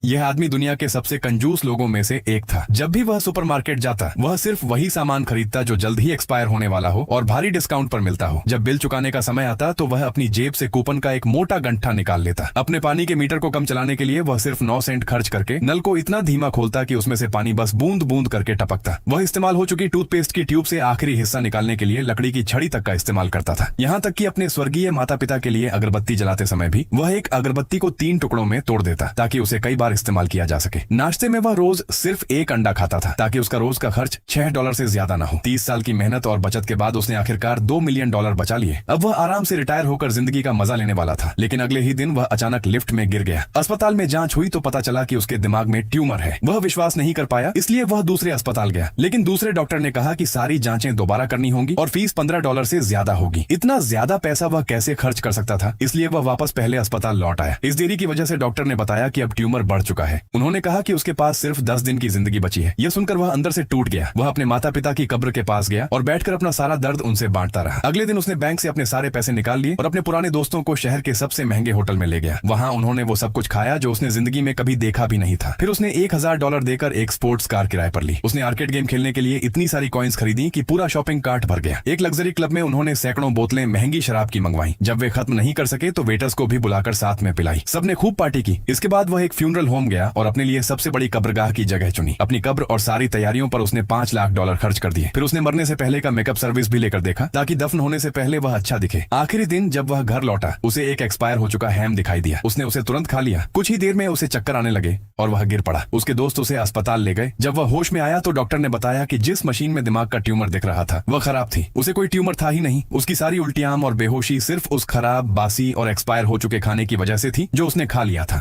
यह आदमी दुनिया के सबसे कंजूस लोगों में से एक था। जब भी वह सुपरमार्केट जाता, वह सिर्फ वही सामान खरीदता जो जल्द ही एक्सपायर होने वाला हो और भारी डिस्काउंट पर मिलता हो। जब बिल चुकाने का समय आता तो वह अपनी जेब से कूपन का एक मोटा गंठा निकाल लेता। अपने पानी के मीटर को कम चलाने के लिए वह सिर्फ 9 सेंट खर्च करके नल को इतना धीमा खोलता कि उसमें से पानी बस बूंद बूंद करके टपकता। वह इस्तेमाल हो चुकी टूथपेस्ट की ट्यूब से आखिरी हिस्सा निकालने के लिए लकड़ी की छड़ी तक का इस्तेमाल करता था। यहाँ तक कि अपने स्वर्गीय माता पिता के लिए अगरबत्ती जलाते समय भी वह एक अगरबत्ती को 3 टुकड़ों में तोड़ देता ताकि उसे कई बार इस्तेमाल किया जा सके। नाश्ते में वह रोज सिर्फ 1 अंडा खाता था ताकि उसका रोज का खर्च $6 से ज्यादा ना हो। 30 साल की मेहनत और बचत के बाद उसने आखिरकार $2 मिलियन बचा लिए। अब वह आराम से रिटायर होकर जिंदगी का मजा लेने वाला था, लेकिन अगले ही दिन वह अचानक लिफ्ट में गिर गया। अस्पताल में जांच हुई तो पता चला कि उसके दिमाग में ट्यूमर है। वह विश्वास नहीं कर पाया, इसलिए वह दूसरे अस्पताल गया, लेकिन दूसरे डॉक्टर ने कहा कि सारी जांचें दोबारा करनी होंगी और फीस $15 से ज्यादा होगी। इतना ज्यादा पैसा वह कैसे खर्च कर सकता था, इसलिए वह वापस पहले अस्पताल लौट आया। इस देरी की वजह से डॉक्टर ने बताया कि अब ट्यूमर बढ़ चुका है। उन्होंने कहा कि उसके पास सिर्फ 10 दिन की जिंदगी बची है। यह सुनकर वह अंदर से टूट गया। वह अपने माता पिता की कब्र के पास गया और बैठकर अपना सारा दर्द उनसे बांटता रहा। अगले दिन उसने बैंक से अपने सारे पैसे निकाल लिए और अपने पुराने दोस्तों को शहर के सबसे महंगे होटल में ले गया। वहां उन्होंने वो सब कुछ खाया जो उसने जिंदगी में कभी देखा भी नहीं था। फिर उसने $1000 देकर एक स्पोर्ट्स कार किराए पर ली। उसने आर्केड गेम खेलने के लिए इतनी सारी कॉइन्स खरीदी कि पूरा शॉपिंग कार्ट भर गया। एक लग्जरी क्लब में उन्होंने सैकड़ों बोतलें महंगी शराब की मंगवाई। जब वे खत्म नहीं कर सके तो वेटर्स को भी बुलाकर साथ में पिलाई। सबने खूब पार्टी की। इसके बाद वह एक फ्यूनरल होम गया और अपने लिए सबसे बड़ी कब्रगाह की जगह चुनी। अपनी कब्र और सारी तैयारियों पर उसने $5 लाख खर्च कर दिए। फिर उसने मरने से पहले का मेकअप सर्विस भी लेकर देखा ताकि दफन होने से पहले वह अच्छा दिखे। आखिरी दिन जब वह घर लौटा, उसे एक एक्सपायर हो चुका हैम दिखाई दिया। उसने उसे तुरंत खा लिया। कुछ ही देर में उसे चक्कर आने लगे और वह गिर पड़ा। उसके दोस्त उसे अस्पताल ले गए। जब वह होश में आया तो डॉक्टर ने बताया कि जिस मशीन में दिमाग का ट्यूमर दिख रहा था वह खराब थी। उसे कोई ट्यूमर था ही नहीं। उसकी सारी उल्टियां और बेहोशी सिर्फ उस खराब, बासी और एक्सपायर हो चुके खाने की वजह से थी जो उसने खा लिया था।